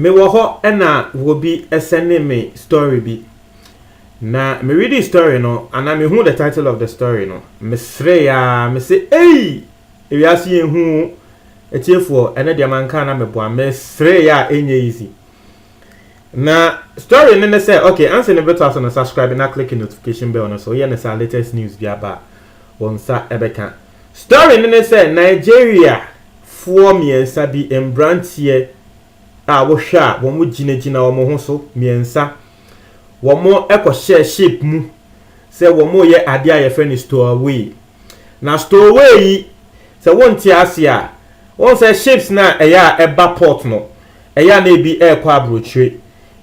me wo ho na wo bi send me story bi na me read the story no and I me who the title of the story no me sre ya me say hey we are seeing who etiefo ene de manka na me boa me sre ya enye easy na story ne say okay answer ne better so subscribe na click the notification bell no so here na latest news bi aba won sa ebeka story ne say Nigeria for miensa bi embrantie a wo hwa wo mo ginagina wo mo ho so miensa wo mo share shape mu say wo mo ye ade a ye friend stowaway na stowaway say won ti asia won say shapes na eya eba port no eya na bi kwa abrochire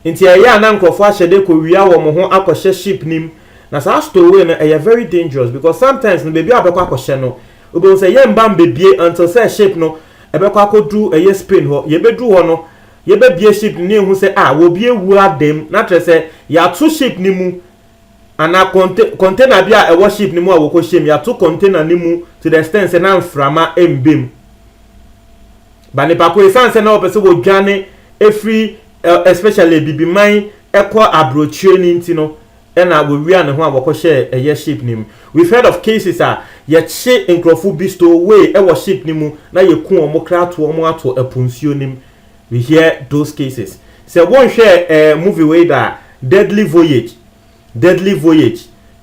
nti eya na nkofo ahede ko wia wo mo ho share shape nim na sa stowaway na eya very dangerous because sometimes no baby abekwa akoshe no obo say ye mbam bebie until say shape no ebekwa akodu eye Spain ho ye bedu ho no ye be bie ship ni hu se wo bie wu adem na tre se ya to ship ni mu ana container bia e wo ship ni mu a wo ko shem ya to container ni mu to the extent se na mframa embem ba ne pa ko esanse na opese wo dwane efri especially bibiman ekwa abrochire ni ntino na wo wi ane ho a wo ko share eye ship ni mu. We've heard of cases ye che encrofu bisto way e wo ship ni mu na ye ku omo krato omo ato eponsuo nim. We hear those cases. So one share movie way that Deadly Voyage.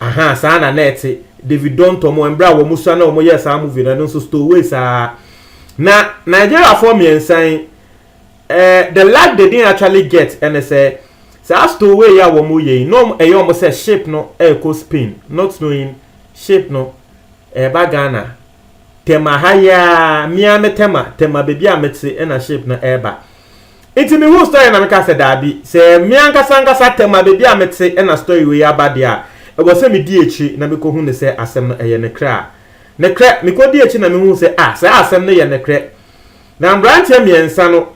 Aha, sana neti. David Don Tomo embra wo musa na omo yes movie na no so stowaways na Nigeria for me and saying the lag they didn't actually get and say stowaway ya wo mo ye no omo say shape no ko Spain not knowing shape no Ghana tema haya mia metema baby ametse na shape na eba. Iti mi hu story na meka se dabi se mi ankasa tema baby ametse na story we abade a e go se mi di echi na me ko hu ne se asem no eye ne kra mi ko di echi na me hu se se asem no ye ne kra na branch miensa no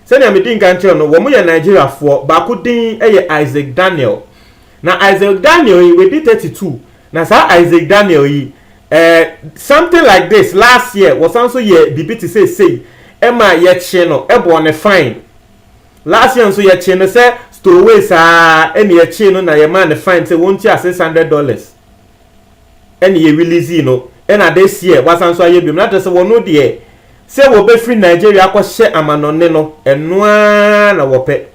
se na me di nkanche no wo mo ye Nigeria fo ba ko din eye Isaac Daniel na Isaac Daniel we di 32 na sa Isaac Daniel yi something like this last year was also ye bibiti say Emma ye cheno ebo ne fine last year so ye cheno say stowaways any ye cheno na ye man fine say won't you $600 any ye release no and this year was also ye bim na say wono de say wo be free Nigeria akwa amanone no enoa na wo pe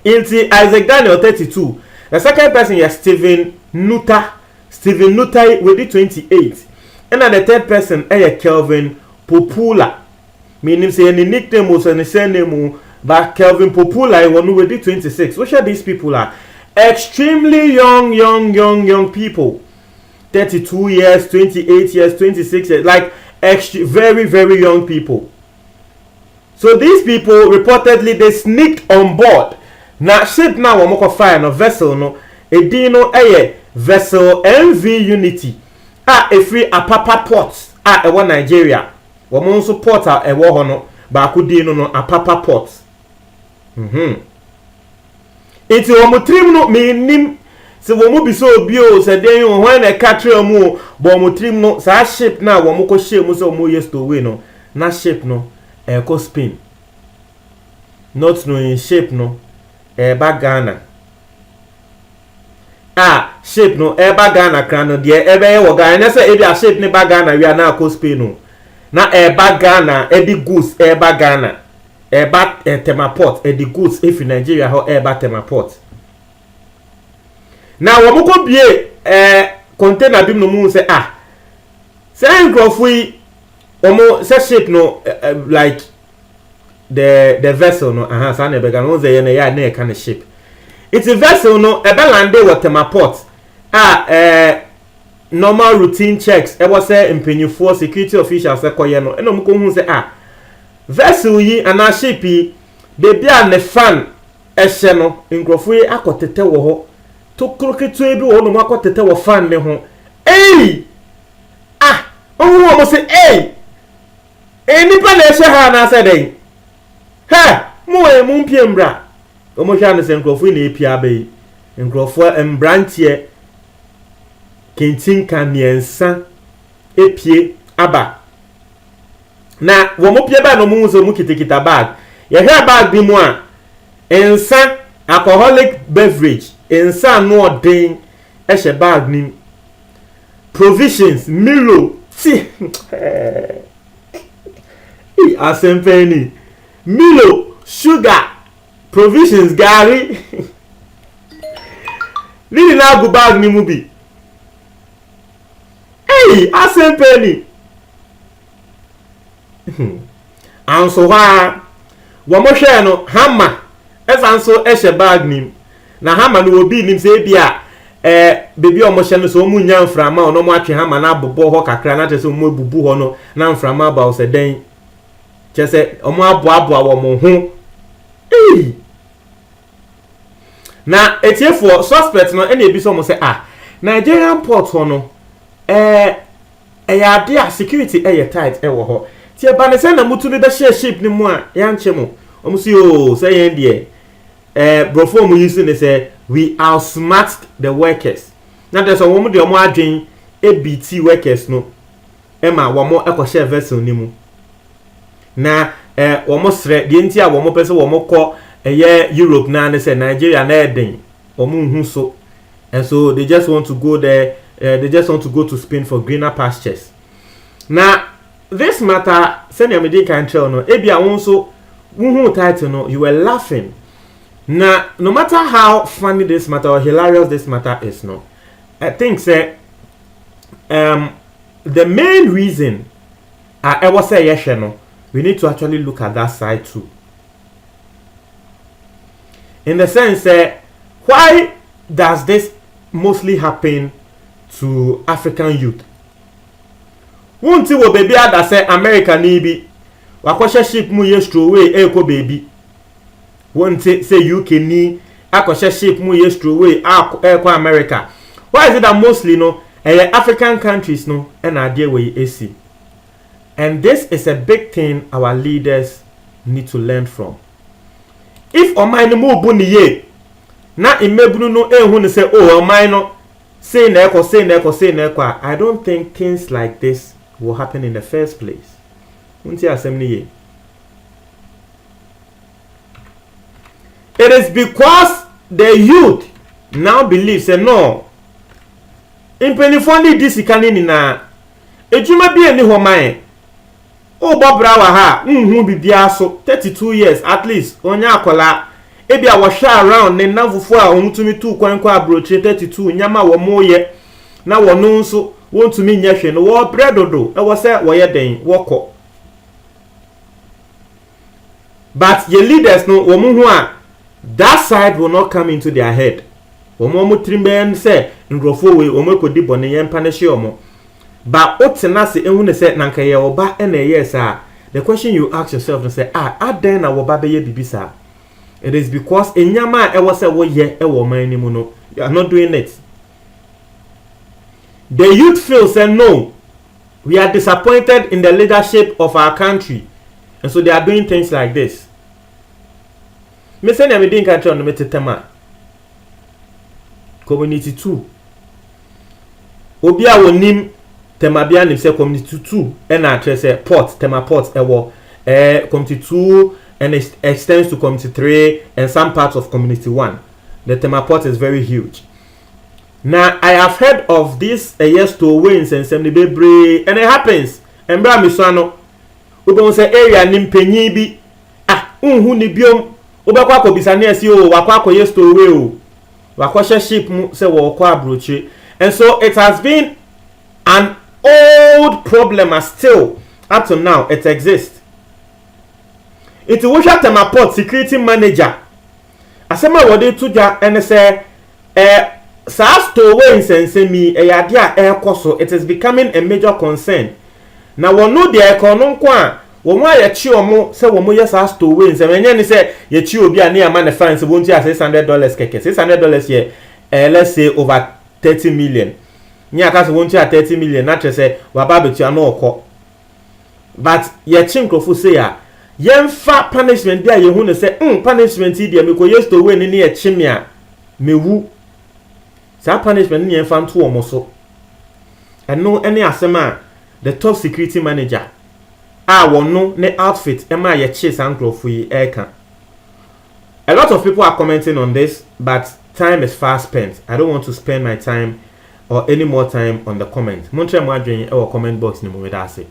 inti Isaac Daniel 32 the second person is Stephen Nuta with the 28 and the third person is Kelvin Popula meaning say any nickname was any surname but Kelvin Popula one with the 26 which are these people are extremely young people 32 years 28 years 26 years like very young people. So these people reportedly they sneaked on board na ship na wo moko fire no vessel no edino vessel MV Unity free Apapa port ewo Nigeria wo mo nso port ewo ho no ba akudi no Apapa port iti wo mo trim no menim se wo mo biso obi o se den ho na katre mu bo mo trim no sa ship na wo mo ko share mu so mo yesterday no na ship no ko Spain not knowing shape no ba Ghana shape no eba Ghana krano de ebe ye wo Ghana say e bia shape ne ba Ghana wi na ko Spain no na eba Ghana edi goods eba Ghana eba temaport edi goods if Nigeria ho eba temaport na wo mko bie container bim no mu say say nkrofui omo say shape no like the vessel no sa na be Ghana no say ye na kind of shape. It's a vessel no ebe lande wo temaport normal routine checks e was say empenyufo security officials ekoye no eno mko hu say vessel yi ana ship yi de bia ne fan ehye no nkrofo yi akotete wo ho to kroketu ebi wo no makotete wo fan ne ho owo mo say nipa na ehye ha na say den mu mpie mbra omo hwa ne se nkrofo na epia bai nkrofo embrantie kentin kamiensa epie aba na wo mo pie ba no mu so mu kitikita bag ye hwe bag bi mu a ensa alcoholic beverage ensa no odin ehye bag ni provisions Milo see asempeni Milo sugar provisions gari nini na go bag ni mu bi asempeni anso ha wo mo hwe no hammer esanso ehye bag ni na hammer no obi nim se bia bebi omo hye no so mu nya mframa ono mo atwe hammer na abobo ho kakra na tese mo bubu ho no na mframa ba o se den chese omo aboabo wo mo ho na etiefo suspect no ene ebi so mo se Nigerian port ho no ya dia security tight wo ho tie ba ne se na mutu be share ship ni mu a ya nche mo omo si o say yen de brofo mu use ne say we outsmarted the workers na there's a woman de omo adwen ABT workers no ema womo ekoshe vessel ni mu na womo sre de ntia womo pese womo ko Europe na ne say Nigeria na eden omo hu so and so they just want to go there they just want to go to Spain for greener pastures. Now this matter send me dey kan tell no ebia won so who title no you were laughing. Now no matter how funny this matter or hilarious this matter is no I think say the main reason I was say yes no we need to actually look at that side too, in the sense why does this mostly happen to African youth? Won't wo baby ada say America ni bi wakoshe ship mu yestro way eko baby won't say UK ni akoshe ship mu yestro way eko America. Why is it that mostly no African countries no and idea way AC? And this is a big thing our leaders need to learn from. If omai mo bu ni ye na imebunu no ehun ne say oh omai no say na eko I don't think things like this will happen in the first place. Unti assembly ye. It is because the youth now believes say no impenifondi this kanini na ejuma bi eni ho man o bobra wa ha nhu bibia so 32 years at least onya akola ebi a wo hwa around ne nanfofo a ontumi tu kwankwa abroche 32 nyama wo moye na wo no nso wontumi nyehwe no wo bredodo e wo se wo ye den woko but your leaders no wo mu hu a that side will not come into their head. Omo trimben say ngrofo we omo kodi bone yen panish omo ba otena se ehun ne say nanka ye oba e na yes the question you ask yourself and say aden na wo ba be ye bibisa. It is because enyama e wo say wo ye e wo man ni mu no you are not doing it. The youth feel say no, we are disappointed in the leadership of our country, and so they are doing things like this. Me say na me din country no metetema community 2 obi a wonim tema bia nim say community 2 e na address port tema port ewo community 2 and it extends to community 3 and some parts of community 1. The tema port is very huge. Now I have heard of this yes to wins and some bebre and it happens embra mi so ano obo say area nim panyi bi unhu ni biom obekwa ko bisane asi o wakwa ko yes to we o wakoshe ship mu se wo kwa abroche. And so it has been an old problem as still up to now it exists. It was at my port security manager asema wode tuja and say sa store we nsense mi eyade a ekoso it is becoming a major concern. Na wono de ekono nko a wo mu ayechi omo se wo mu yesa store we nse menye ni se yechi obi a na ama ne fans won't you $600 keke $600 here let's say over 30 million. Nya ka so won't you 30 million na say wa ba betu ano okọ. But yechi nkrofo say ya yemfa punishment dia ye hu ne say punishment dia me ko yesto we ni yechi me a mewu. Sa punishment ni yemfa nto omo so. Eno ene asema the top security manager wono ne outfit ema ye chase ankrofo yi eka. A lot of people are commenting on this, but time is fast spent. I don't want to spend my time or any more time on the comment. Montre mo adwen e comment box ni mo me da say.